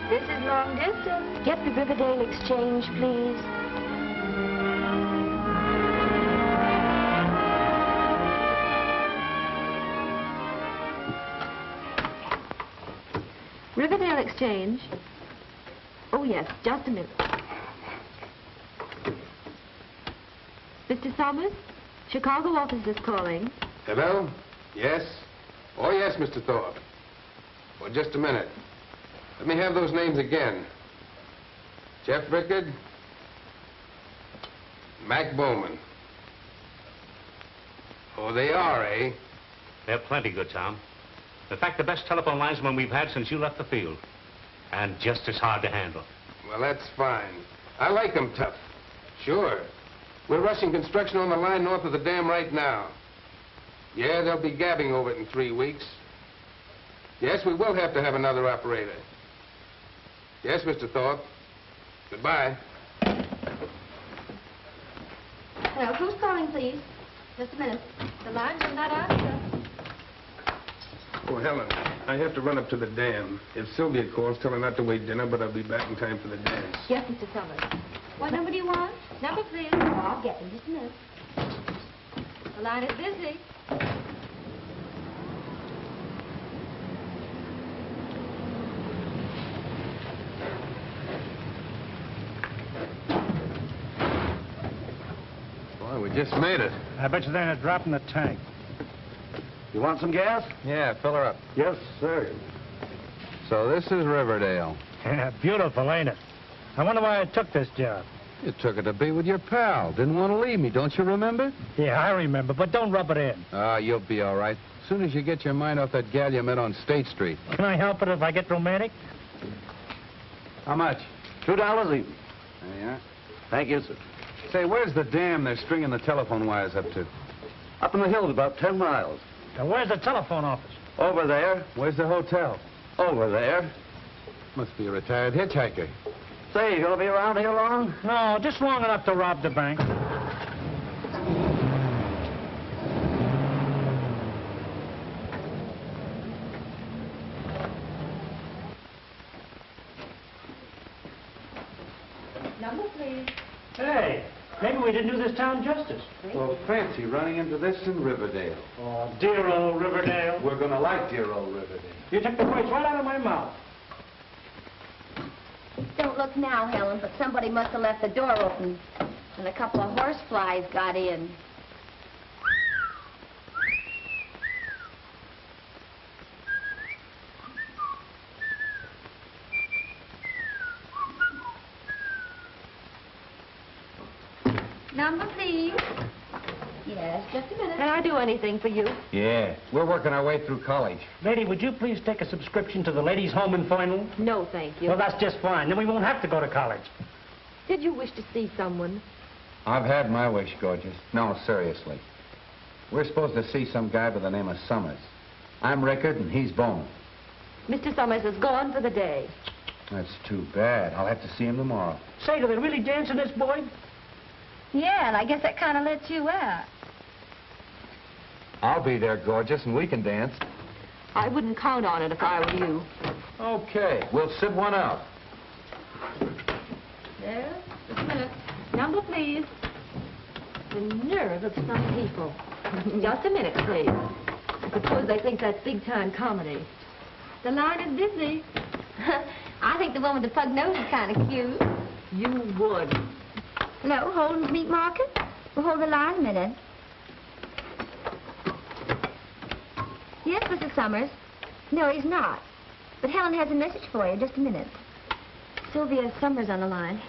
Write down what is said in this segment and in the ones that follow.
This is long distance. Get the Riverdale Exchange, please. Riverdale Exchange. Oh, yes, just a minute. Mr. Summers, Chicago office is calling. Hello? Yes? Oh, yes, Mr. Thorpe. Well, just a minute. Let me have those names again. Jeff Rickard. Mac Bowman. Oh, they are, eh? They're plenty good, Tom. In fact, the best telephone linesman we've had since you left the field. And just as hard to handle. Well, that's fine. I like them tough. Sure. We're rushing construction on the line north of the dam right now. Yeah, they'll be gabbing over it in 3 weeks. Yes, we will have to have another operator. Yes, Mr. Thorpe. Goodbye. Hello, who's calling, please? Just a minute. The lines are not answer. Oh, Helen, I have to run up to the dam. If Sylvia calls, tell her not to wait dinner, but I'll be back in time for the dance. Yes, Mr. Summers. What number do you want? Number, please. Oh, I'll get them. Just a minute. The line is busy. Boy, we just made it. I bet you they're not dropping the tank. You want some gas? Yeah, fill her up. Yes, sir. So this is Riverdale. Yeah, beautiful, ain't it? I wonder why I took this job. You took it to be with your pal. Didn't want to leave me, don't you remember? Yeah, I remember, but don't rub it in. Ah, you'll be all right. As soon as you get your mind off that gal you met on State Street. Can I help it if I get romantic? How much? $2 even. There you are. Thank you, sir. Say, where's the dam they're stringing the telephone wires up to? Up in the hills, about 10 miles. Now, where's the telephone office? Over there. Where's the hotel? Over there. Must be a retired hitchhiker. Say, you gonna be around here long? No, just long enough to rob the bank. Number, please. Hey, maybe we didn't do this town justice. Well, fancy running into this in Riverdale. Oh, dear old Riverdale. We're gonna like dear old Riverdale. You took the words right out of my mouth. Don't look now, Helen, but somebody must have left the door open, and a couple of horseflies got in. Number, please. Yes, just a minute. Can I do anything for you? Yeah, we're working our way through college. Lady, would you please take a subscription to the Ladies' Home in Final? No, thank you. Well, that's just fine. Then we won't have to go to college. Did you wish to see someone? I've had my wish, gorgeous. No, seriously. We're supposed to see some guy by the name of Summers. I'm Rickard, and he's Bowman. Mr. Summers is gone for the day. That's too bad. I'll have to see him tomorrow. Say, do they really dance in this, boy? Yeah, and I guess that kind of lets you out. I'll be there, gorgeous, and we can dance. I wouldn't count on it if I were you. Okay, we'll sit one out. There, just a minute. Number, please. The nerve of some people. Just a minute, please. I suppose they think that's big-time comedy. The line is busy. I think the one with the pug nose is kind of cute. You would. Hello, Holden's Meat Market? We'll hold the line a minute. Yes, Mrs. Summers. No, he's not. But Helen has a message for you. Just a minute. Sylvia Summers on the line.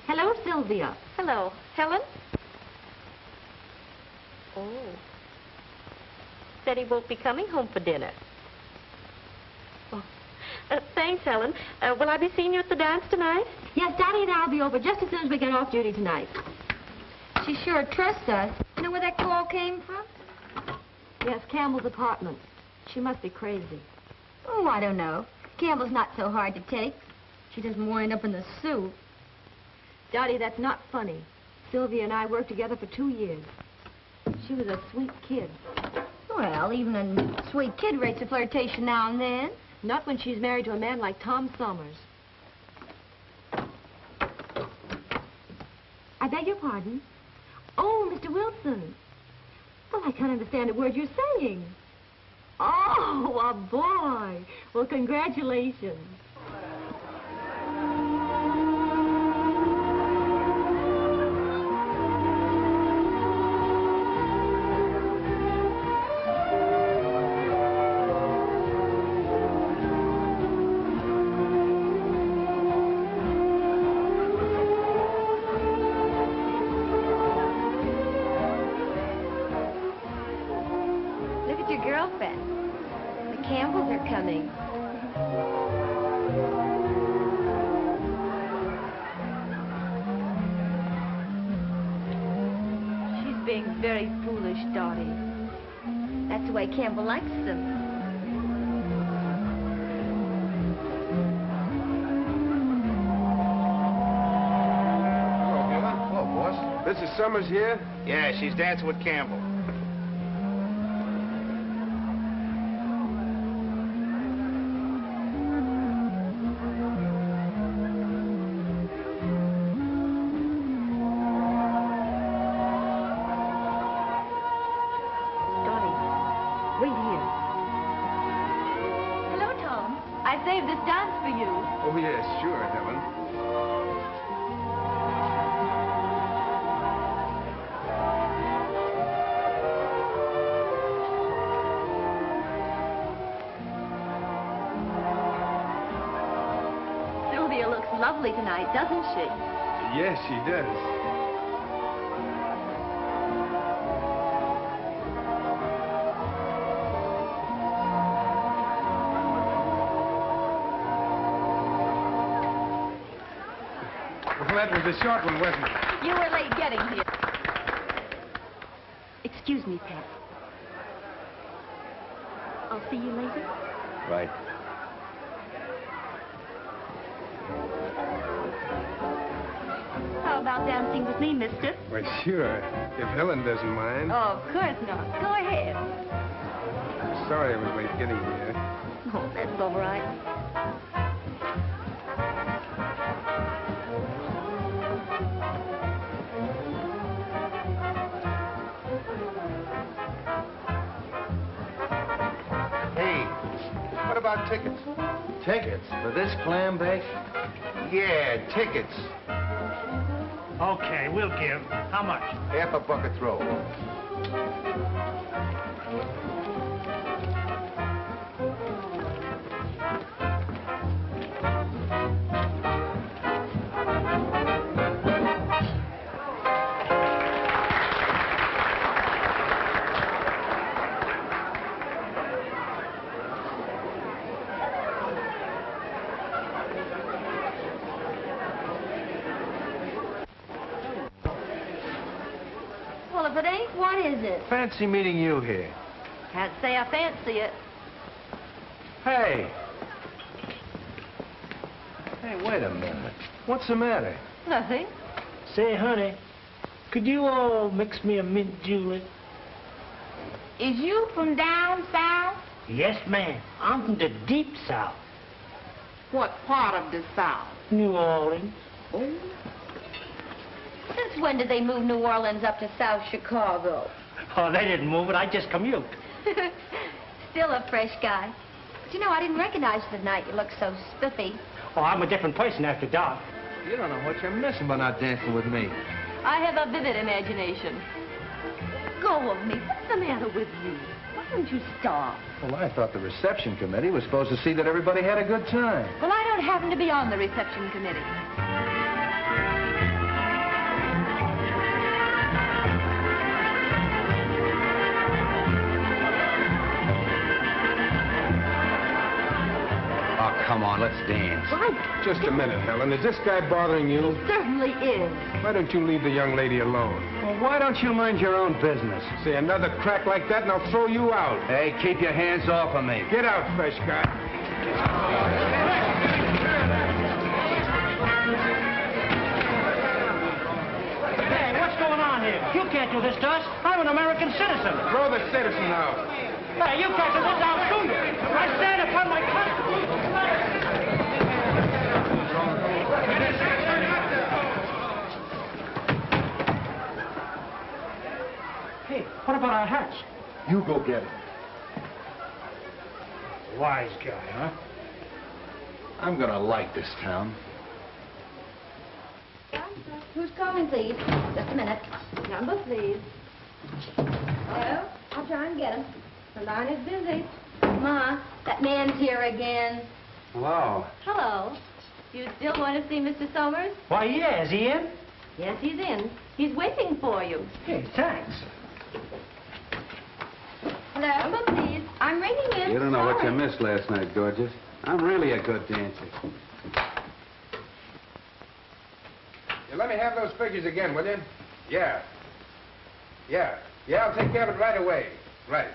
Hello, Sylvia. Hello. Helen? Oh. Said he won't be coming home for dinner. Oh. Thanks, Helen. Will I be seeing you at the dance tonight? Yes, Daddy and I'll be over just as soon as we get off duty tonight. She sure trusts us. You know where that call came from? Yes, Campbell's apartment. She must be crazy. Oh, I don't know. Campbell's not so hard to take. She doesn't wind up in the soup. Dottie, that's not funny. Sylvia and I worked together for 2 years. She was a sweet kid. Well, even a sweet kid rates a flirtation now and then. Not when she's married to a man like Tom Summers. I beg your pardon? Oh, Mr. Wilson. Well, I can't understand a word you're saying. Oh, a boy. Well, congratulations. Campbell likes them. Hello, Beulah. Hello, boss. Mrs. Summers here? Yeah, she's dancing with Campbell. Oh, yes, sure, Helen. Sylvia looks lovely tonight, doesn't she? Yes, she does. Well, that was a short one, wasn't it? You were late getting here. Excuse me, Pat. I'll see you later. Right. How about dancing with me, mister? Well, sure. If Helen doesn't mind. Oh, of course not. Go ahead. I'm sorry I was late getting here. Oh, that's all right. What about tickets? Tickets for this clam bake? Yeah, tickets. Okay, we'll give. How much? Half a bucket throw. Well, if it ain't, what is it? Fancy meeting you here. Can't say I fancy it. Hey. Hey, wait a minute. What's the matter? Nothing. Say, honey, could you all mix me a mint julep? Is you from down south? Yes, ma'am. I'm from the deep south. What part of the south? New Orleans. Oh. Since when did they move New Orleans up to South Chicago? Oh, they didn't move it. I just commute. Still a fresh guy. But you know, I didn't recognize you the night you looked so spiffy. Oh, I'm a different person after dark. You don't know what you're missing by not dancing with me. I have a vivid imagination. Go of me. What's the matter with you? Why don't you stop? Well, I thought the reception committee was supposed to see that everybody had a good time. Well, I don't happen to be on the reception committee. Come on, let's dance. What? Just a minute, Helen. Is this guy bothering you? He certainly is. Why don't you leave the young lady alone? Well, why don't you mind your own business? Say another crack like that and I'll throw you out. Hey, keep your hands off of me. Get out, fresh guy. Hey, what's going on here? You can't do this to us. I'm an American citizen. Throw the citizen out. Hey, you can't do this out, too. I stand upon my country. You go get him. Wise guy, huh? I'm gonna like this town. Who's calling, please? Just a minute. Number, please. Hello? I'll try and get him. The line is busy. Ma, that man's here again. Hello. Hello. You still want to see Mr. Somers? Why, yeah, is he in? Yes, he's in. He's waiting for you. Hey, thanks. Hello? Number, please. I'm ringing in. You don't know what you Sorry. missed last night, gorgeous. I'm really a good dancer. Yeah, let me have those figures again, will you? Yeah. Yeah, I'll take care of it right away. Right.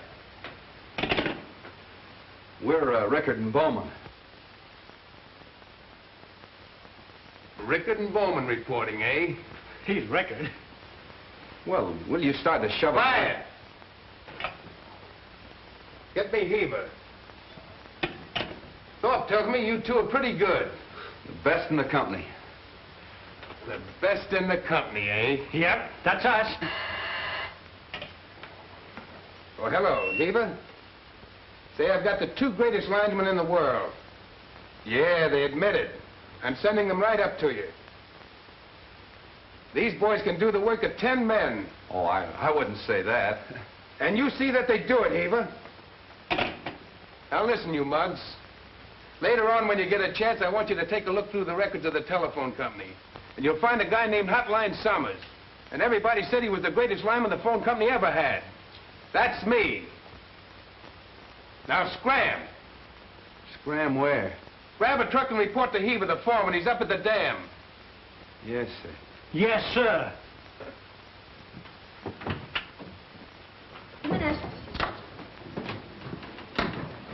We're Rickard and Bowman. Rickard and Bowman reporting, eh? He's Rickard. Well, will you start to shove it? Quiet! Get me Heber. Thorpe tells me you two are pretty good. The best in the company. The best in the company, eh? Yep, that's us. Oh, hello, Heber. Say, I've got the two greatest linesmen in the world. Yeah, they admit it. I'm sending them right up to you. These boys can do the work of 10 men. Oh, I wouldn't say that. And you see that they do it, Heber. Now listen, you mugs. Later on, when you get a chance, I want you to take a look through the records of the telephone company. And you'll find a guy named Hotline Summers. And everybody said he was the greatest lineman the phone company ever had. That's me. Now scram. Scram where? Grab a truck and report to Heber, the foreman. He's up at the dam. Yes, sir. Yes, sir. A minute.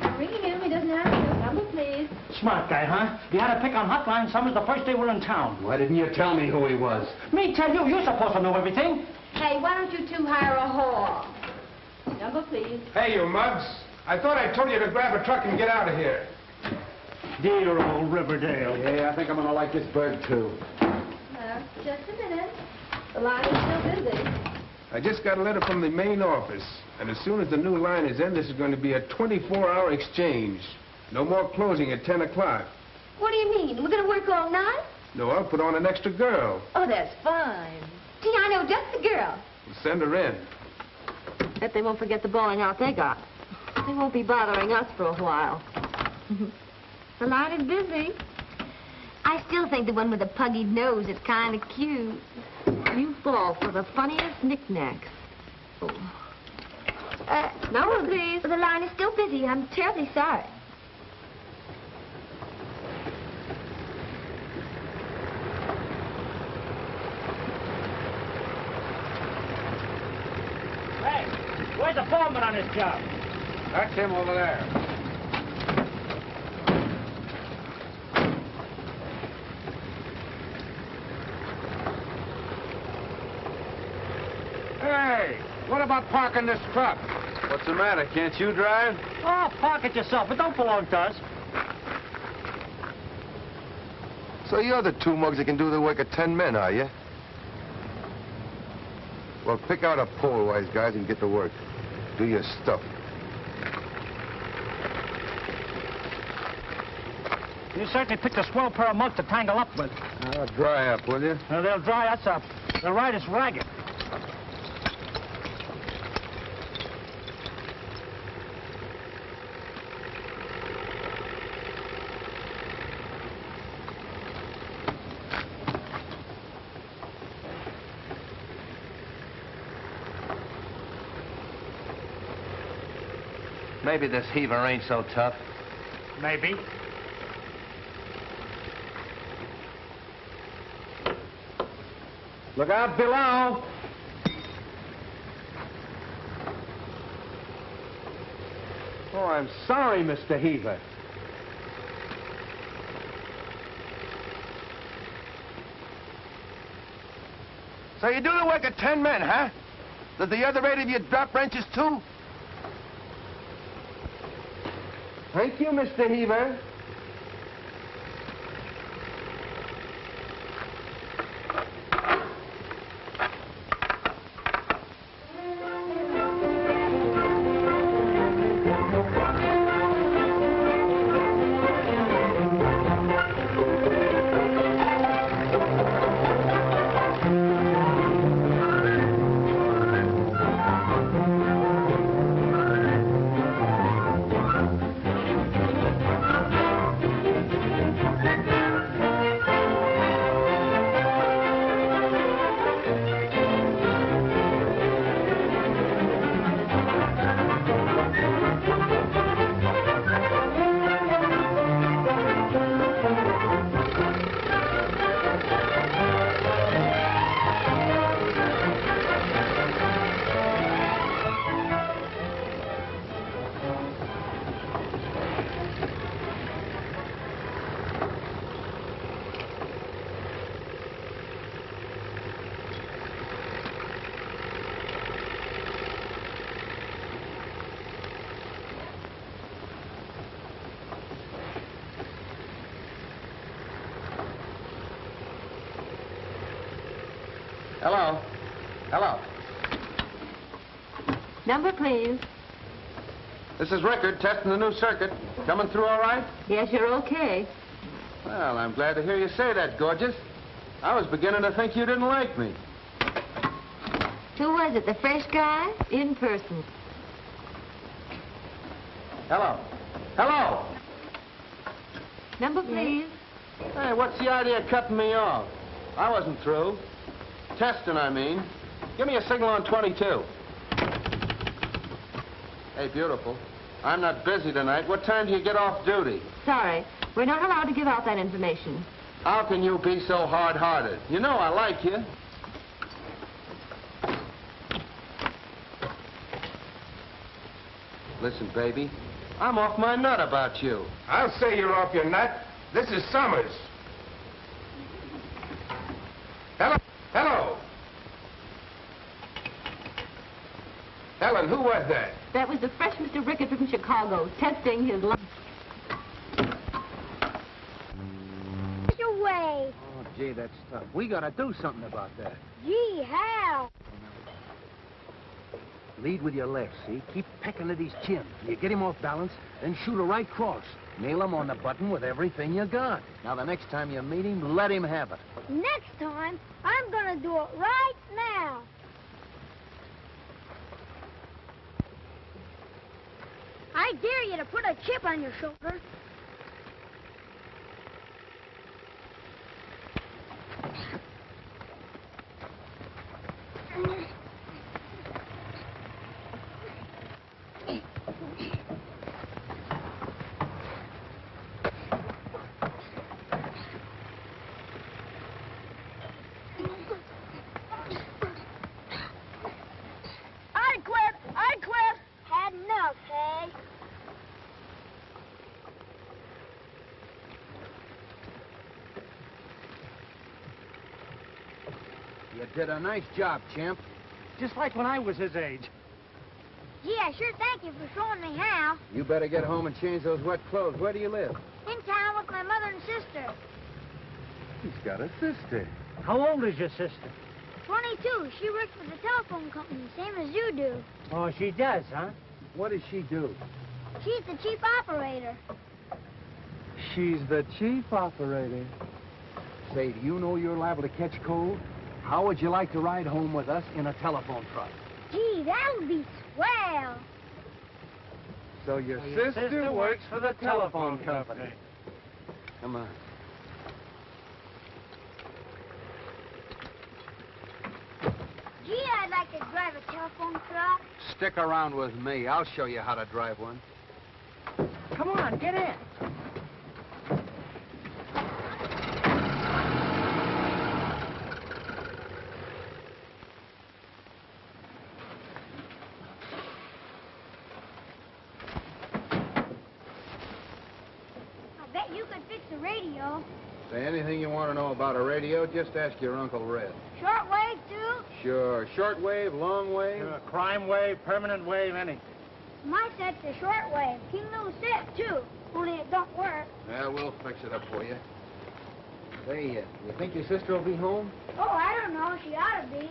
I'm ringing him. He doesn't answer. Number, please. Smart guy, huh? He had to pick on Hotline Summers the first day we're in town. Why didn't you tell me who he was? Me tell you, you're supposed to know everything. Hey, why don't you two hire a whore? Number, please. Hey, you mugs. I thought I told you to grab a truck and get out of here. Dear old Riverdale. Yeah, I think I'm gonna like this bird, too. Just a minute. The line is still busy. I just got a letter from the main office. And as soon as the new line is in, this is going to be a 24-hour exchange. No more closing at 10 o'clock. What do you mean? We're going to work all night? No, I'll put on an extra girl. Oh, that's fine. Gee, I know just the girl. We'll send her in. Bet they won't forget the bowling out they got. They won't be bothering us for a while. The line is busy. I still think the one with the puggy nose is kind of cute. You fall for the funniest knickknacks. Oh. Number, please. The line is still busy. I'm terribly sorry. Hey, where's the foreman on this job? That's him over there. Hey, what about parking this truck? What's the matter? Can't you drive? Oh, park it yourself. It don't belong to us. So you're the two mugs that can do the work of 10 men, are you? Well, pick out a pole, wise guys, and get to work. Do your stuff. You certainly picked a swell pair of mugs to tangle up with. Dry up, will you? They'll dry us up. They'll ride us ragged. Maybe this heaver ain't so tough. Maybe. Look out below. Oh, I'm sorry, Mr. Heaver. So you do the work of 10 men, huh? Did the other 8 of you drop wrenches, too? Thank you, Mr. Heaver. Hello? Hello? Number, please. This is Rickard, testing the new circuit. Coming through all right? Yes, you're okay. Well, I'm glad to hear you say that, gorgeous. I was beginning to think you didn't like me. Who was it, the fresh guy? In person. Hello? Hello? Number, please. Hey, what's the idea of cutting me off? I wasn't through. Testing, I mean. Give me a signal on 22. Hey, beautiful. I'm not busy tonight. What time do you get off duty? Sorry, we're not allowed to give out that information. How can you be so hard-hearted? You know I like you. Listen, baby, I'm off my nut about you. I'll say you're off your nut. This is Summers. Hello? Hello? Helen, who was that? That was the fresh Mr. Rickard from Chicago, testing his lunch. Get away. Oh, gee, that's tough. We gotta do something about that. Gee, how? Lead with your left, see? Keep pecking at his chin. You get him off balance, then shoot a right cross. Nail him on the button with everything you got. Now, the next time you meet him, let him have it. Next time, I'm gonna do it right now. I dare you to put a chip on your shoulder. I quit. Had enough, hey? You did a nice job, champ. Just like when I was his age. Gee, I sure thank you for showing me how. You better get home and change those wet clothes. Where do you live? In town with my mother and sister. He's got a sister. How old is your sister? 22. She works for the telephone company, same as you do. Oh, she does, huh? What does she do? She's the chief operator. She's the chief operator. Say, do you know you're liable to catch cold? How would you like to ride home with us in a telephone truck? Gee, that would be swell. So your Your sister works for the telephone company. Come on. Gee, I'd like to drive a telephone truck. Stick around with me. I'll show you how to drive one. Come on, get in. I bet you could fix the radio. Say, anything you want to know about a radio, just ask your Uncle Red. Shortwave, too? Sure. Shortwave, long wave. Crime wave, permanent wave, any. My set's a shortwave. King Lou's set, too. Only it don't work. Yeah, we'll fix it up for you. Say, you think your sister will be home? Oh, I don't know. She ought to be.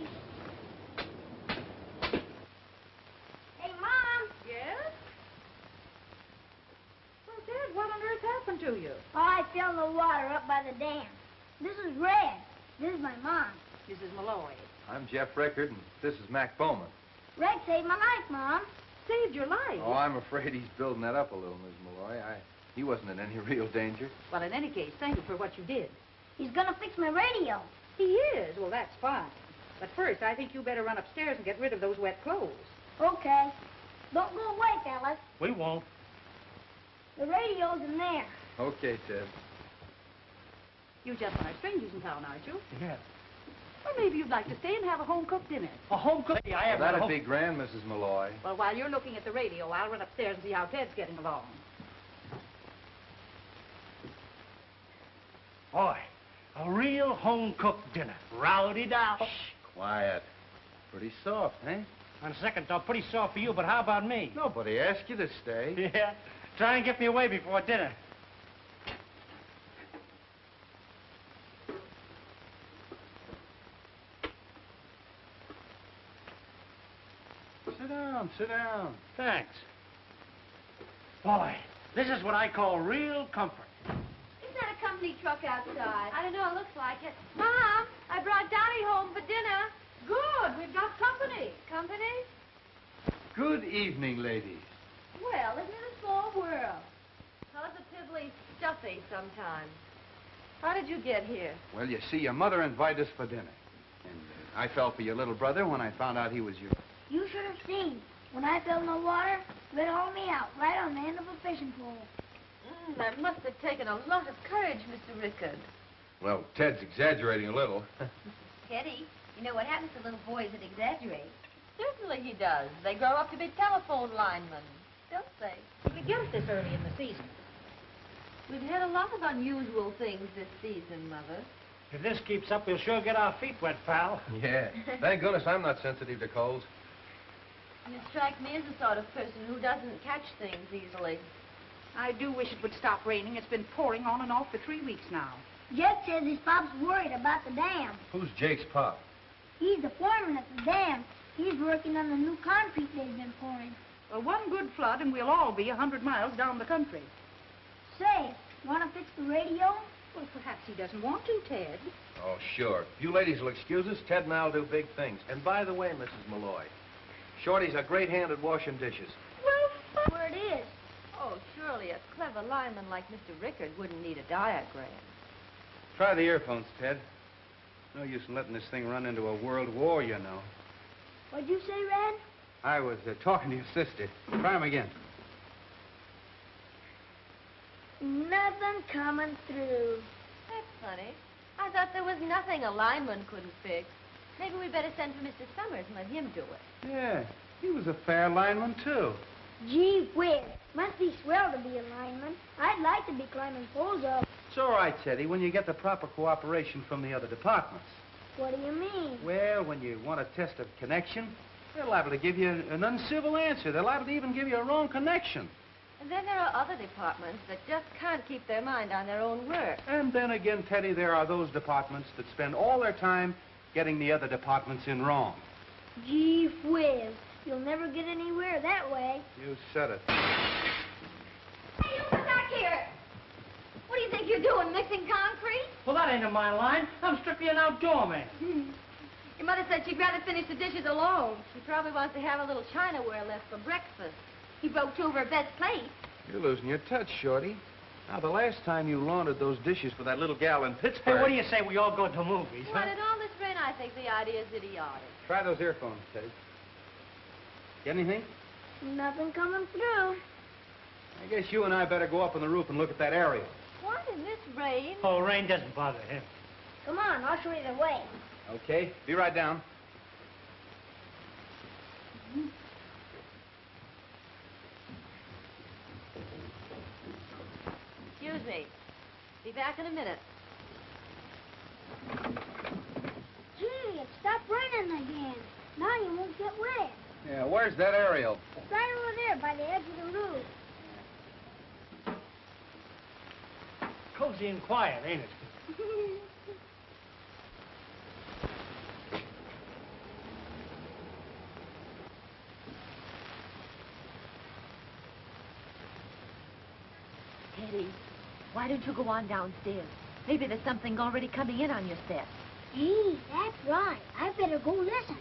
Hey, Mom. Yes? Well, Dad, what on earth happened to you? Oh, I fell in the water up by the dam. This is Red. This is my mom. Mrs. Malloy. I'm Jeff Rickard, and this is Mac Bowman. Red saved my life, Mom. Saved your life. Oh, I'm afraid he's building that up a little, Miss Malloy. He wasn't in any real danger. Well, in any case, thank you for what you did. He's gonna fix my radio. He is. Well, that's fine. But first, I think you better run upstairs and get rid of those wet clothes. Okay. Don't go away, fellas. We won't. The radio's in there. Okay, Ted. You gentlemen are strangers in town, aren't you? Yeah. Well, maybe you'd like to stay and have a home-cooked dinner. A home cook? I have That'd be grand, Mrs. Malloy. Well, while you're looking at the radio, I'll run upstairs and see how Ted's getting along. Boy, a real home-cooked dinner. Rowdy-dow. Quiet. Pretty soft, eh? On second thought, pretty soft for you, but how about me? Nobody asked you to stay. Yeah. Try and get me away before dinner. sit down, sit down. Thanks. Boy, this is what I call real comfort. Isn't that a company truck outside? I don't know, it looks like it. Mom, I brought Donnie home for dinner. Good. We've got company. Company? Good evening, ladies. Well, isn't it a small world? Positively stuffy sometimes. How did you get here? Well, you see, your mother invited us for dinner. And I fell for your little brother when I found out he was yours. You should have seen. When I fell in the water, it hauled me out right on the end of a fishing pole. That must have taken a lot of courage, Mr. Rickard. Well, Ted's exaggerating a little. Teddy, you know what happens to little boys that exaggerate? Certainly he does. They grow up to be telephone linemen, don't they? Did we get it this early in the season? We've had a lot of unusual things this season, Mother. If this keeps up, we'll sure get our feet wet, pal. Yeah. Thank goodness I'm not sensitive to colds. You strike me as the sort of person who doesn't catch things easily. I do wish it would stop raining. It's been pouring on and off for 3 weeks now. Jed says his pop's worried about the dam. Who's Jake's pop? He's the foreman at the dam. He's working on the new concrete they've been pouring. Well, one good flood and we'll all be 100 miles down the country. Say, want to fix the radio? Well, perhaps he doesn't want to, Ted. Oh, sure. If you ladies will excuse us, Ted and I'll do big things. And by the way, Mrs. Malloy, Shorty's a great hand at washing dishes. Well, where it is. Oh, surely a clever lineman like Mr. Rickard wouldn't need a diagram. Try the earphones, Ted. No use in letting this thing run into a world war, you know. What'd you say, Red? I was talking to your sister. Try 'em again. Nothing coming through. That's funny. I thought there was nothing a lineman couldn't fix. Maybe we better send for Mr. Summers and let him do it. Yeah, he was a fair lineman, too. Gee whiz. Must be swell to be a lineman. I'd like to be climbing poles up. It's all right, Teddy, when you get the proper cooperation from the other departments. What do you mean? Well, when you want to test a connection, they're liable to give you an uncivil answer. They're liable to even give you a wrong connection. And then there are other departments that just can't keep their mind on their own work. And then again, Teddy, there are those departments that spend all their time getting the other departments in wrong. Gee whiz. You'll never get anywhere that way. You said it. Hey, you come back here! What do you think you're doing, mixing concrete? Well, that ain't in my line. I'm strictly an outdoor man. Your mother said she'd rather finish the dishes alone. She probably wants to have a little chinaware left for breakfast. He broke 2 of her best plates. You're losing your touch, Shorty. Now, the last time you laundered those dishes for that little gal in Pittsburgh... Hey, what do you say we all go to the movies, Well, huh? in all this rain, I think the idea's idiotic. Try those earphones, Teddy. Get anything? Nothing coming through. I guess you and I better go up on the roof and look at that aerial. What in this rain? Oh, rain doesn't bother him. Come on, I'll show you the way. Okay, be right down. Excuse me. Be back in a minute. Gee, it stopped raining again. Now you won't get wet. Yeah, where's that aerial? It's right over there by the edge of the roof. Cozy and quiet, ain't it? Teddy, why don't you go on downstairs? Maybe there's something already coming in on your step. Gee, that's right. I better go listen.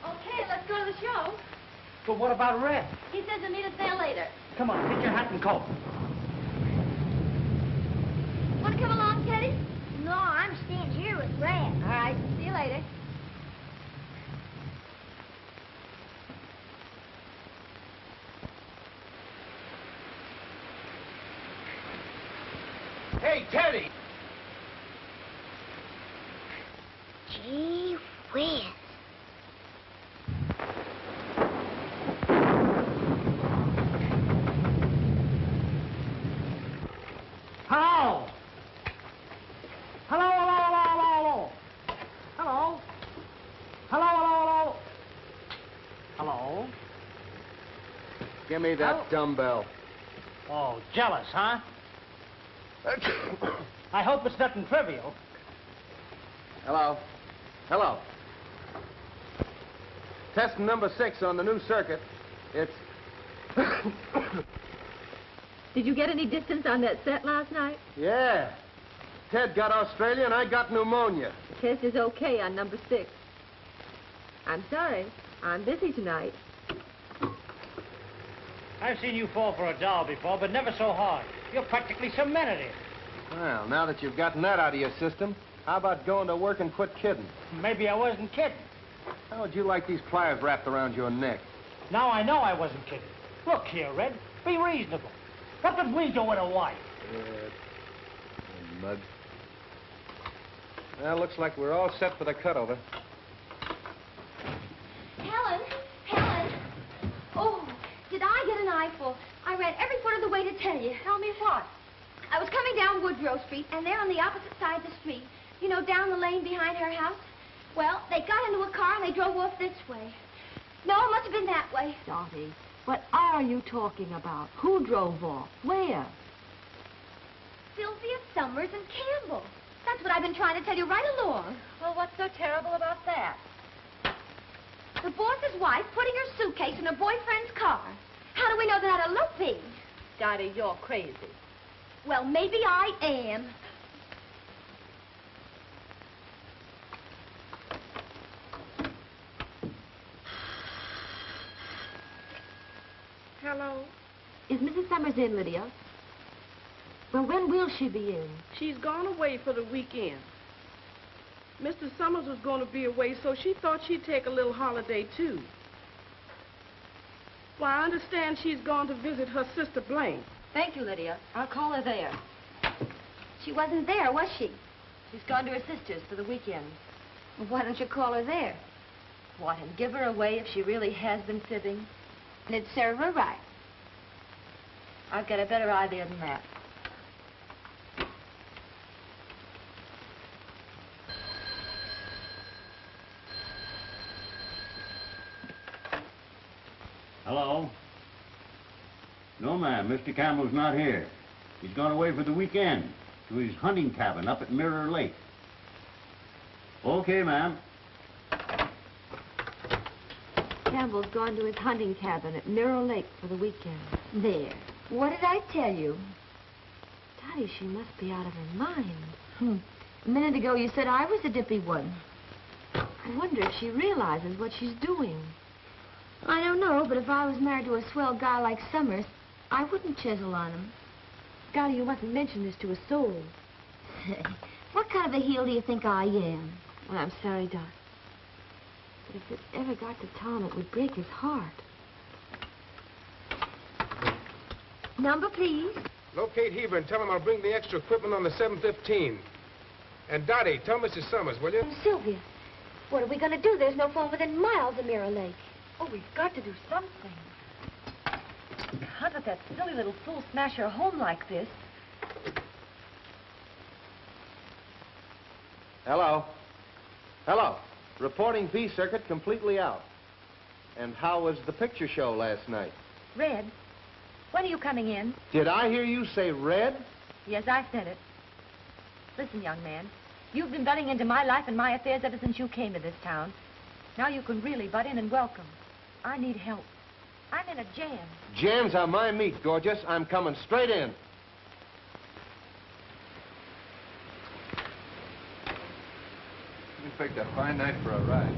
Okay, let's go to the show. But what about Red? He says he'll meet us there later. Come on, get your hat and coat. Want to come along, Teddy? No, I'm staying here with Red. All right, see you later. Hey, Teddy! Gee whiz. Give me that dumbbell. Oh, jealous, huh? I hope it's nothing trivial. Hello. Hello. Test number 6 on the new circuit. It's... Did you get any distance on that set last night? Yeah. Ted got Australia and I got pneumonia. The test is okay on number 6. I'm sorry. I'm busy tonight. I've seen you fall for a doll before, but never so hard. You're practically cemented it. Well, now that you've gotten that out of your system, how about going to work and quit kidding? Maybe I wasn't kidding. How would you like these pliers wrapped around your neck? Now I know I wasn't kidding. Look here, Red. Be reasonable. What did we do with a wife? Mud. Well, looks like we're all set for the cutover. Helen! Helen! Oh, did I get an eyeful? I ran every foot of the way to tell you. Tell me what? I was coming down Woodrow Street, and there on the opposite side of the street, you know, down the lane behind her house, well, they got into a car and they drove off this way. No, it must have been that way. Dottie, what are you talking about? Who drove off? Where? Sylvia Summers and Campbell. That's what I've been trying to tell you right along. Well, what's so terrible about that? The boss's wife putting her suitcase in her boyfriend's car. How do we know they're not eloping? Dottie, you're crazy. Well, maybe I am. Hello? Is Mrs. Summers in, Lydia? Well, when will she be in? She's gone away for the weekend. Mr. Summers was going to be away, so she thought she'd take a little holiday, too. Well, I understand she's gone to visit her sister Blaine. Thank you, Lydia. I'll call her there. She wasn't there, was she? She's gone to her sister's for the weekend. Well, why don't you call her there? What, and give her away if she really has been fibbing? And it'd serve her right. I've got a better idea than that. Hello? No, ma'am. Mr. Campbell's not here. He's gone away for the weekend to his hunting cabin up at Mirror Lake. Okay, ma'am. Campbell's gone to his hunting cabin at Mirror Lake for the weekend. There. What did I tell you? Dottie, she must be out of her mind. A minute ago you said I was the dippy one. I wonder if she realizes what she's doing. I don't know, but if I was married to a swell guy like Summers, I wouldn't chisel on him. Dottie, you mustn't mention this to a soul. What kind of a heel do you think I am? Well, I'm sorry, Dot. But if it ever got to Tom, it would break his heart. Number, please. Locate Heber and tell him I'll bring the extra equipment on the 7:15. And Dottie, tell Mrs. Summers, will you? Sylvia, what are we going to do? There's no phone within miles of Mirror Lake. Oh, we've got to do something. Can't let that silly little fool smash her home like this. Hello. Hello. Reporting B circuit completely out. And how was the picture show last night? Red, when are you coming in? Did I hear you say Red? Yes, I said it. Listen, young man, you've been butting into my life and my affairs ever since you came to this town. Now you can really butt in and welcome. I need help. I'm in a jam. Jams are my meat, gorgeous. I'm coming straight in. We picked a fine night for a ride.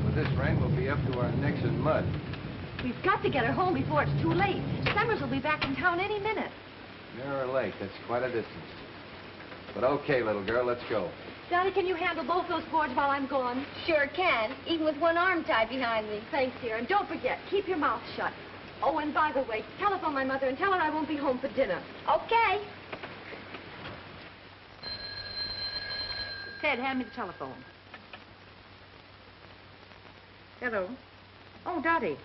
With this rain, we'll be up to our necks in mud. We've got to get her home before it's too late. Summers will be back in town any minute. Mirror Lake, that's quite a distance. But okay, little girl, let's go. Dottie, can you handle both those boards while I'm gone? Sure can, even with one arm tied behind me. Thanks, dear. And don't forget, keep your mouth shut. Oh, and by the way, telephone my mother and tell her I won't be home for dinner. Okay. Ted, hand me the telephone. Hello. Oh, Dottie.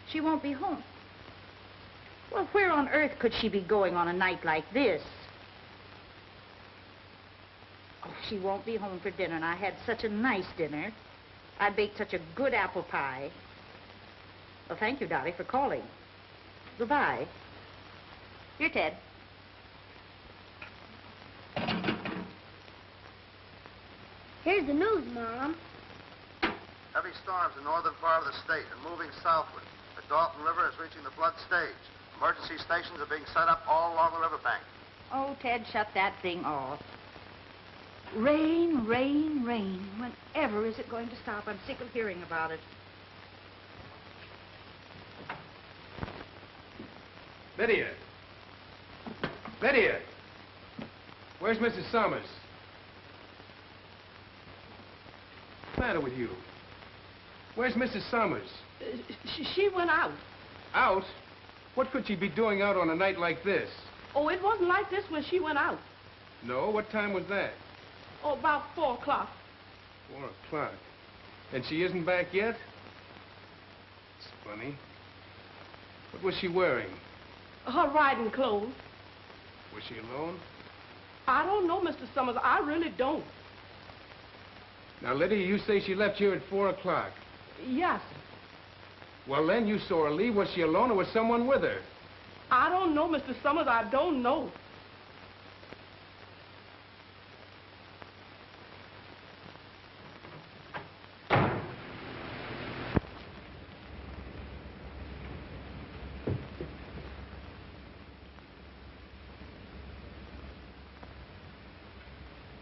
She won't be home. Well, where on earth could she be going on a night like this? Oh, she won't be home for dinner, and I had such a nice dinner. I baked such a good apple pie. Well, thank you, Dottie, for calling. Goodbye. Here, Ted. Here's the news, Mom. Heavy storms in the northern part of the state and moving southward. The Dalton River is reaching the flood stage. Emergency stations are being set up all along the riverbank. Oh, Ted, shut that thing off. Rain, rain, rain. Whenever is it going to stop? I'm sick of hearing about it. Lydia! Lydia! Where's Mrs. Summers? What's the matter with you? Where's Mrs. Summers? She went out. Out? What could she be doing out on a night like this? Oh, it wasn't like this when she went out. No? What time was that? Oh, about 4 o'clock. 4 o'clock. And she isn't back yet? It's funny. What was she wearing? Her riding clothes. Was she alone? I don't know, Mr. Summers. I really don't. Now, Lydia, you say she left here at 4 o'clock. Yes. Well, then you saw her leave. Was she alone or was someone with her? I don't know, Mr. Summers. I don't know.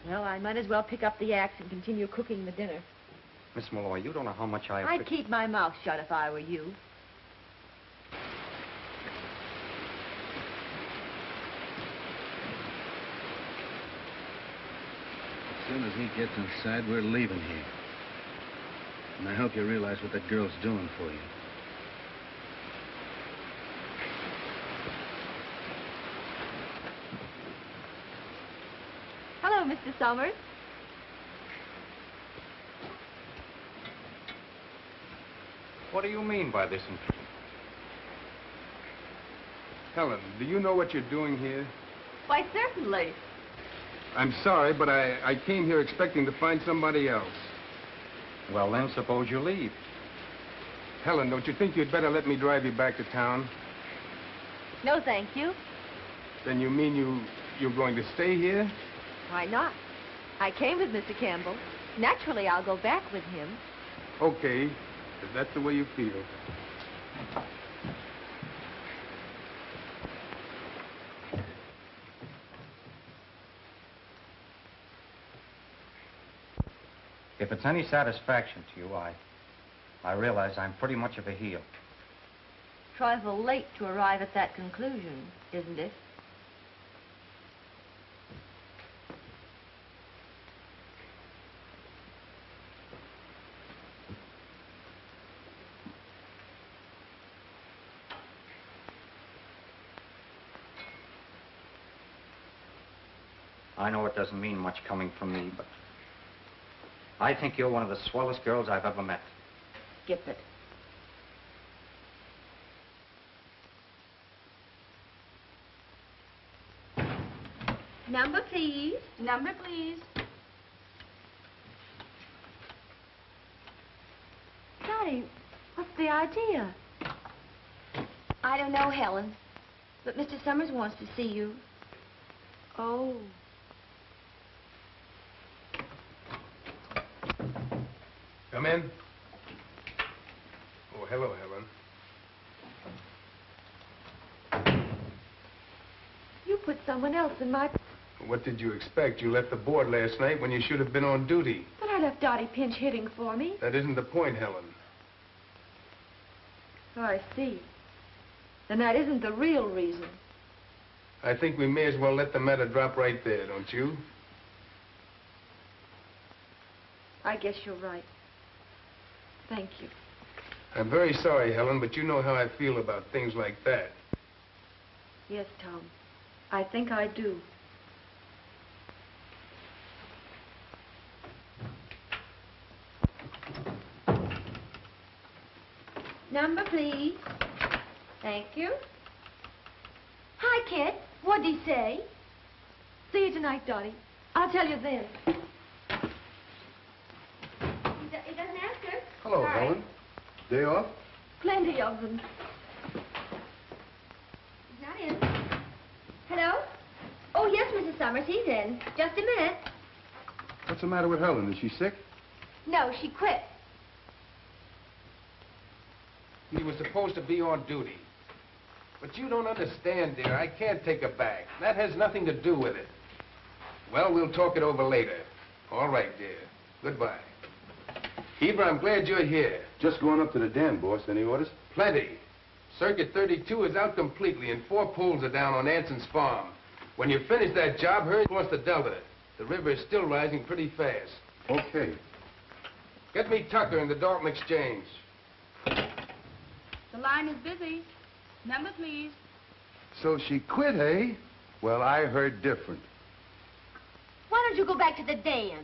Well, I might as well pick up the axe and continue cooking the dinner. Miss Malloy, you don't know how much I'd keep my mouth shut if I were you. As soon as he gets inside, we're leaving here. And I hope you realize what that girl's doing for you. Hello, Mr. Summers. What do you mean by this? Helen, do you know what you're doing here? Why, certainly. I'm sorry, but I came here expecting to find somebody else. Well, then, suppose you leave. Helen, don't you think you'd better let me drive you back to town? No, thank you. Then you mean you're going to stay here? Why not? I came with Mr. Campbell. Naturally, I'll go back with him. Okay, if that's the way you feel. If it's any satisfaction to you, I realize I'm pretty much of a heel. Trifle late to arrive at that conclusion, isn't it? I know it doesn't mean much coming from me, but I think you're one of the swellest girls I've ever met. Skip it. Number, please. Number, please. Dottie, what's the idea? I don't know, Helen. But Mr. Summers wants to see you. Oh. Come in. Oh, hello, Helen. You put someone else in my... What did you expect? You left the board last night when you should have been on duty. But I left Dottie pinch hitting for me. That isn't the point, Helen. Oh, I see. Then that isn't the real reason. I think we may as well let the matter drop right there, don't you? I guess you're right. Thank you. I'm very sorry, Helen, but you know how I feel about things like that. Yes, Tom. I think I do. Number, please. Thank you. Hi, kid. What'd he say? See you tonight, Dottie. I'll tell you then. He doesn't answer. Hello, Sorry. Helen. Day off? Plenty of them. He's not in. Hello? Oh, yes, Mrs. Summers, he's in. Just a minute. What's the matter with Helen? Is she sick? No, she quit. He was supposed to be on duty. But you don't understand, dear. I can't take her back. That has nothing to do with it. Well, we'll talk it over later. All right, dear. Goodbye. Heber, I'm glad you're here. Just going up to the dam, boss. Any orders? Plenty. Circuit 32 is out completely, and 4 poles are down on Anson's farm. When you finish that job, hurry across the delta. The river is still rising pretty fast. Okay. Get me Tucker in the Dalton Exchange. The line is busy. Number, please. So she quit, eh? Well, I heard different. Why don't you go back to the dam?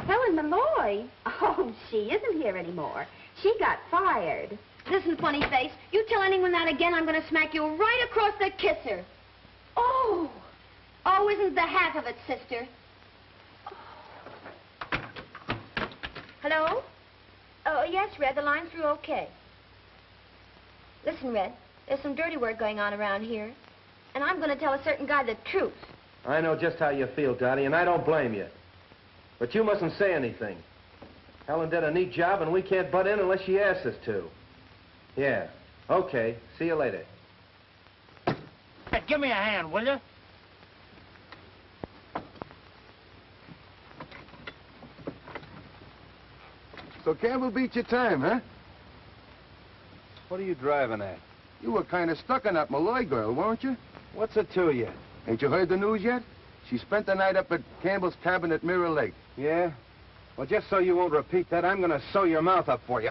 Helen Malloy? Oh, she isn't here anymore. She got fired. Listen, funny face, you tell anyone that again, I'm going to smack you right across the kisser. Oh! Oh, isn't the half of it, sister? Hello? Oh, yes, Red, the line's through okay. Listen, Red, there's some dirty work going on around here, and I'm going to tell a certain guy the truth. I know just how you feel, Dottie, and I don't blame you. But you mustn't say anything. Helen did a neat job, and we can't butt in unless she asks us to. Yeah. Okay. See you later. Hey, give me a hand, will you? So Campbell beat your time, huh? What are you driving at? You were kind of stuck on that Malloy girl, weren't you? What's it to you? Ain't you heard the news yet? She spent the night up at Campbell's cabin at Mirror Lake. Yeah? Well, just so you won't repeat that, I'm going to sew your mouth up for you.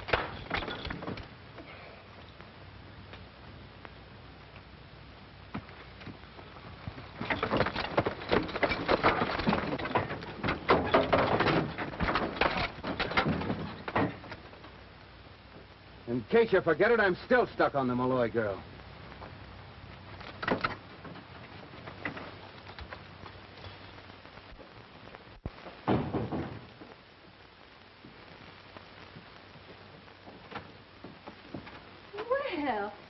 In case you forget it, I'm still stuck on the Malloy girl.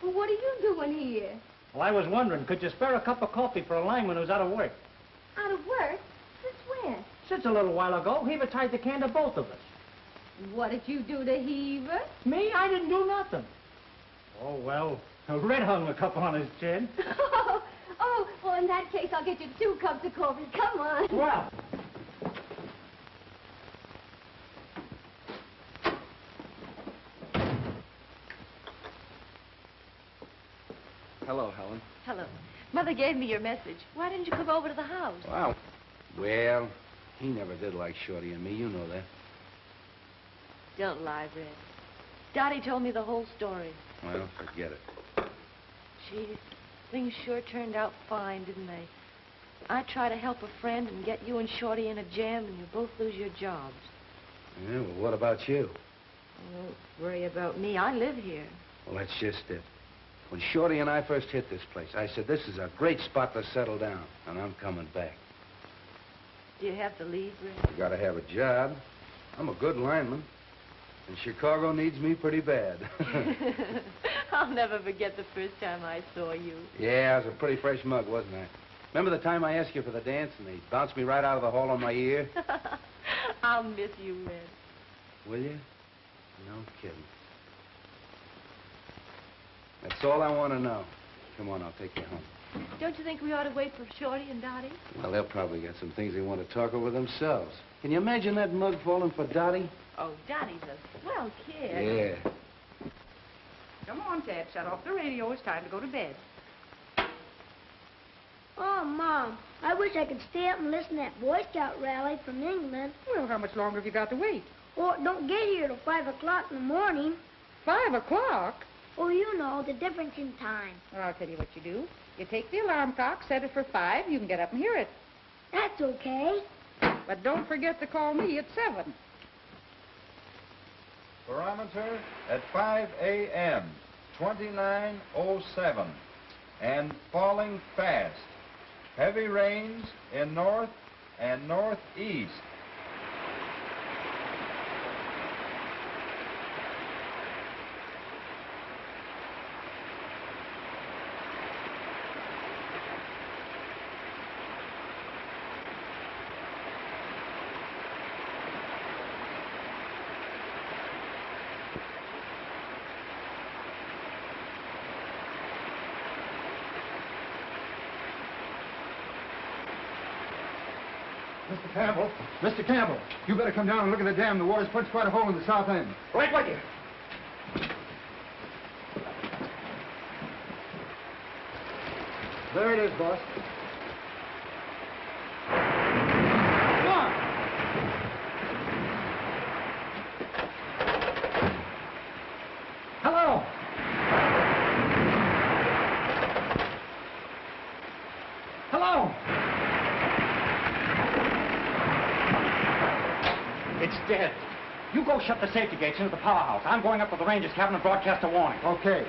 Well, what are you doing here? Well, I was wondering, could you spare a cup of coffee for a lineman who's out of work? Out of work? Since when? Since a little while ago, Heber tied the can to both of us. What did you do to Heber? Me? I didn't do nothing. Oh, well, Red hung a couple on his chin. Well, in that case, I'll get you 2 cups of coffee. Come on. Well. Hello, Helen. Hello. Mother gave me your message. Why didn't you come over to the house? Wow. Well, he never did like Shorty and me. You know that. Don't lie, Red. Dottie told me the whole story. Well, forget it. Gee, things sure turned out fine, didn't they? I try to help a friend and get you and Shorty in a jam, and you both lose your jobs. Yeah, well, what about you? Don't worry about me. I live here. Well, that's just it. When Shorty and I first hit this place, I said, this is a great spot to settle down, and I'm coming back. Do you have to leave, Red? I gotta have a job. I'm a good lineman. And Chicago needs me pretty bad. I'll never forget the first time I saw you. Yeah, I was a pretty fresh mug, wasn't I? Remember the time I asked you for the dance and they bounced me right out of the hall on my ear? I'll miss you, Red. Will you? No kidding. That's all I want to know. Come on, I'll take you home. Don't you think we ought to wait for Shorty and Dottie? Well, they'll probably got some things they want to talk over themselves. Can you imagine that mug falling for Dottie? Oh, Dottie's a swell kid. Yeah. Come on, Ted. Shut off the radio. It's time to go to bed. Oh, Mom, I wish I could stay up and listen to that Boy Scout rally from England. Well, how much longer have you got to wait? Oh, it don't get here till 5 o'clock in the morning. 5 o'clock? Oh, you know, the difference in time. Well, I'll tell you what you do. You take the alarm clock, set it for 5, you can get up and hear it. That's okay. But don't forget to call me at 7. Barometer at 5 a.m., 2907, and falling fast. Heavy rains in north and northeast. Mr. Campbell. Mr. Campbell, you better come down and look at the dam. The water's punched quite a hole in the south end. Right with you. There it is, boss. Come on. Hello. Hello. It's dead. You go shut the safety gates into the powerhouse. I'm going up to the ranger's cabin and broadcast a warning. Okay.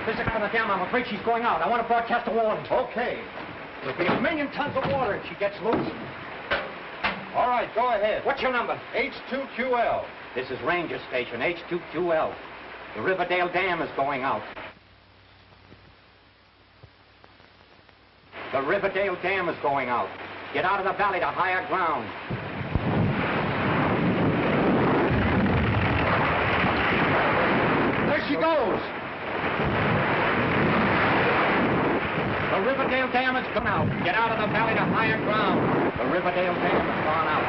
There's a guy on the dam. I'm afraid she's going out. I want to broadcast a warning. Okay. There'll be 1,000,000 tons of water if she gets loose. All right, go ahead. What's your number? H2QL. This is Ranger Station, H2QL. The Riverdale Dam is going out. The Riverdale Dam is going out. Get out of the valley to higher ground. There she goes. The Riverdale Dam has gone out. Get out of the valley to higher ground. The Riverdale Dam has gone out.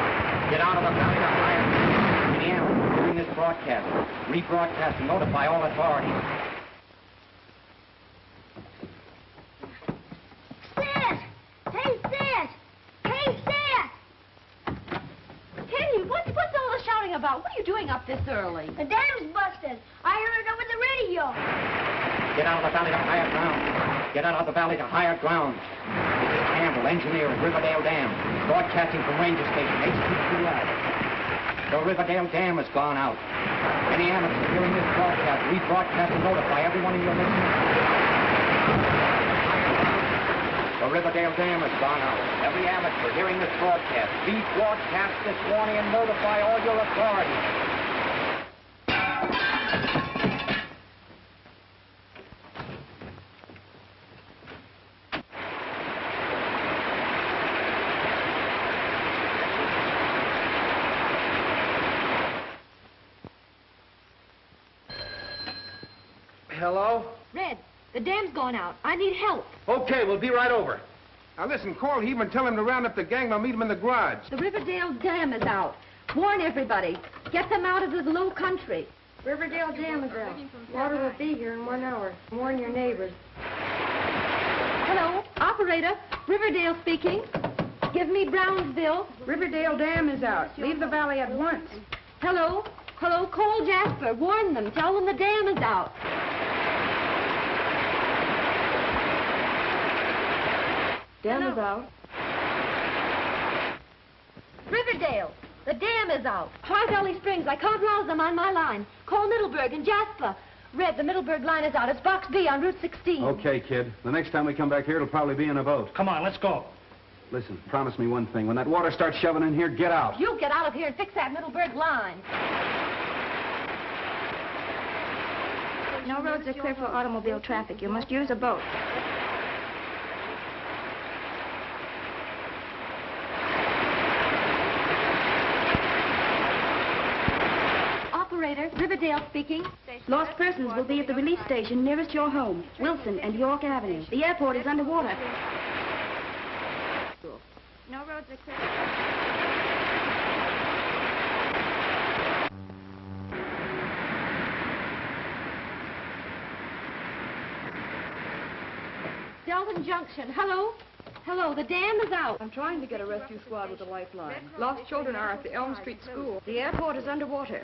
Get out of the valley to higher ground. Indiana, during this broadcast, rebroadcast and notify all authorities. Sid! Hey, Sid! Hey, Sid! Kenny, what's all the shouting about? What are you doing up this early? The dam's busted. I heard it over the radio. Get out of the valley to higher ground. Get out of the valley to higher ground. This is Campbell, engineer at Riverdale Dam, broadcasting from Ranger Station, H2QL. The Riverdale Dam has gone out. Any amateur hearing this broadcast, rebroadcast and notify everyone in your listeners. The Riverdale Dam has gone out. Every amateur hearing this broadcast, rebroadcast this warning and notify all your authorities. Hello? Red, the dam's gone out. I need help. Okay, we'll be right over. Now listen, call Hymer and tell him to round up the gang. I'll meet him in the garage. The Riverdale Dam is out. Warn everybody. Get them out of the low country. Riverdale Dam is out. Water will be here in 1 hour. Warn your neighbors. Hello, operator. Riverdale speaking. Give me Brownsville. Riverdale Dam is out. Leave the valley at once. Hello? Hello, call Jasper. Warn them. Tell them the dam is out. Dam is out. Riverdale, the dam is out. High Valley Springs, I can't rouse them on my line. Call Middleburg and Jasper. Red, the Middleburg line is out. It's Box B on Route 16. Okay, kid. The next time we come back here, it'll probably be in a boat. Come on, let's go. Listen, promise me one thing. When that water starts shoving in here, get out. You get out of here and fix that Middleburg line. No roads are clear for automobile traffic. You must use a boat. Operator, Riverdale speaking. Lost persons will be at the relief station nearest your home, Wilson and York Avenue. The airport is underwater. No roads are clear. Delvin Junction. Hello? Hello, the dam is out. I'm trying to get a rescue squad with a lifeline. Lost children are at the Elm Street School. The airport is underwater.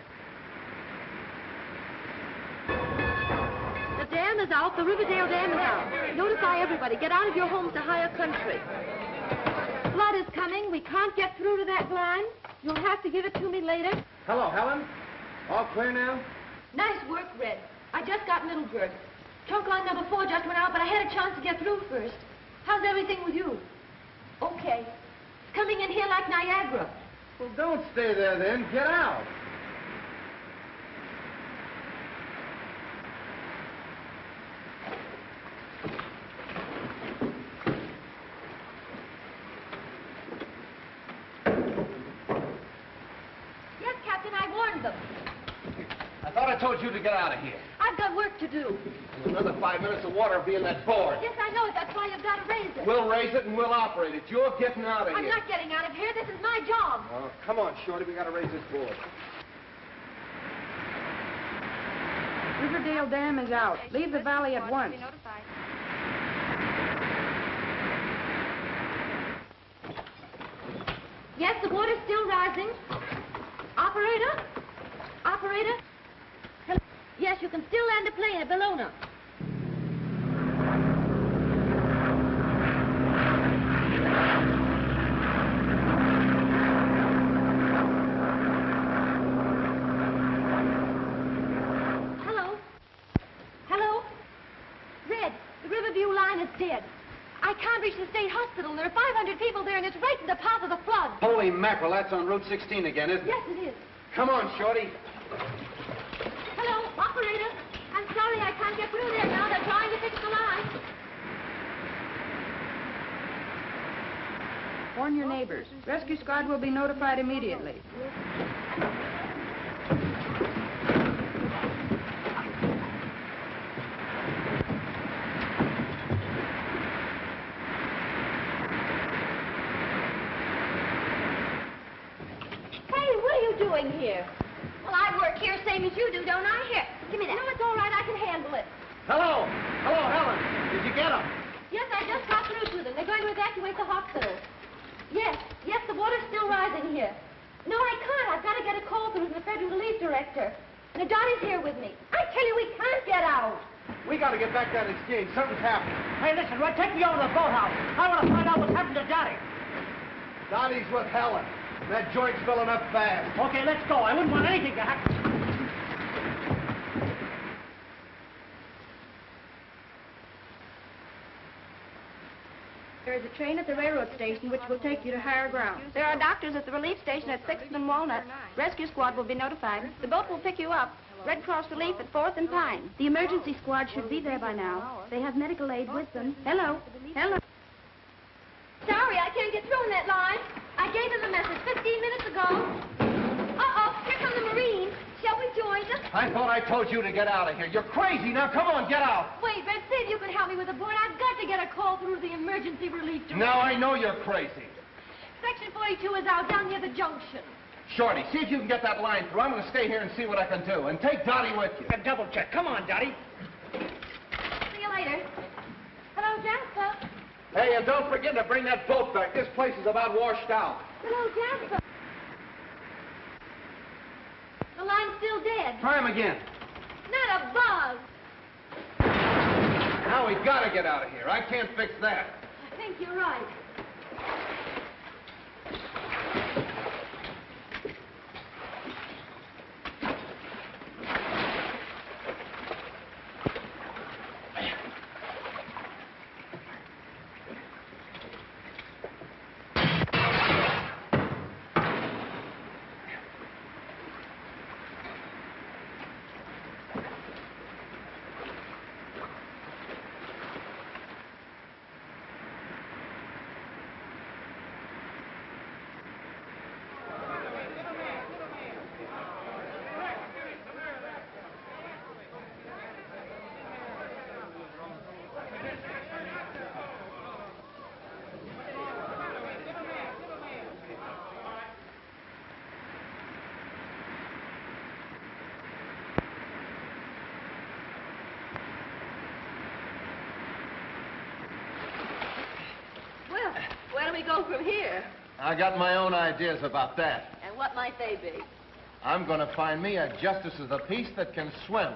The dam is out. The Riverdale Dam is out. Notify everybody. Get out of your homes to higher country. Flood is coming. We can't get through to that line. You'll have to give it to me later. Hello, Helen. All clear now? Nice work, Red. I just got Middleburg. Trunk line number 4 just went out, but I had a chance to get through first. How's everything with you? Okay. It's coming in here like Niagara. Well, don't stay there then. Get out. Yes, Captain, I warned them. I thought I told you to get out of here. I I've got work to do. Another 5 minutes of water will be in that board. Yes, I know it. That's why you've got to raise it. We'll raise it and we'll operate it. You're getting out of I'm here. not getting out of here. This is my job. Oh, come on, Shorty. We got to raise this board. Riverdale Dam is out. Leave the valley at once. Yes, the water's still rising. Operator? Operator? Hello? Yes, you can still land a plane at Bellona. Hello? Hello? Red, the Riverview line is dead. I can't reach the state hospital. There are 500 people there, and it's right in the path of the flood. Holy mackerel, that's on Route 16 again, isn't it? Yes, it is. Come on, Shorty. Hello, operator. I'm sorry I can't get through there now. They're trying to fix the line. Warn your neighbors. Rescue squad will be notified immediately. Doing here? Well, I work here same as you do, don't I? Here, give me that. No, it's all right. I can handle it. Hello. Hello, Helen. Did you get him? Yes, I just got through to them. They're going to evacuate the hospital. Yes, the water's still rising here. No, I can't. I've got to get a call through from the Federal Relief Director. Now, Donnie's here with me. I tell you, we can't get out. We got to get back to that exchange. Something's happening. Hey, listen, Red, take me over to the boathouse. I want to find out what's happened to Dottie. Dottie's with Helen. That joint's filling up fast. Okay, let's go. I wouldn't want anything to happen. There is a train at the railroad station which will take you to higher ground. There are doctors at the relief station at 6th and Walnut. Rescue squad will be notified. The boat will pick you up. Red Cross Relief at 4th and Pine. The emergency squad should be there by now. They have medical aid with them. Hello. Hello. Sorry, I can't get through in that line. I gave them a message 15 minutes ago. Uh-oh, here come the Marines. Shall we join them? I thought I told you to get out of here. You're crazy. Now, come on, get out. Wait, Red, see if you can help me with the board. I've got to get a call through the emergency relief director. Now, I know you're crazy. Section 42 is out down near the junction. Shorty, see if you can get that line through. I'm going to stay here and see what I can do. And take Dottie with you. Double check. Come on, Dottie. See you later. Hello, Jasper. Hey, and don't forget to bring that boat back. This place is about washed out. Hello, Jasper. The line's still dead. Try him again. Not a bug. Now we've got to get out of here. I can't fix that. I think you're right. Where do we go from here? I got my own ideas about that. And what might they be? I'm going to find me a justice of the peace that can swim.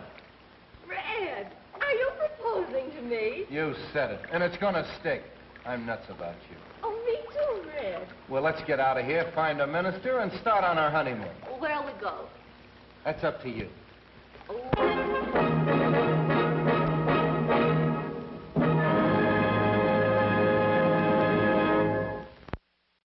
Red, are you proposing to me? You said it, and it's going to stick. I'm nuts about you. Oh, me too, Red. Well, let's get out of here, find a minister, and start on our honeymoon. Where'll we go? That's up to you. Oh.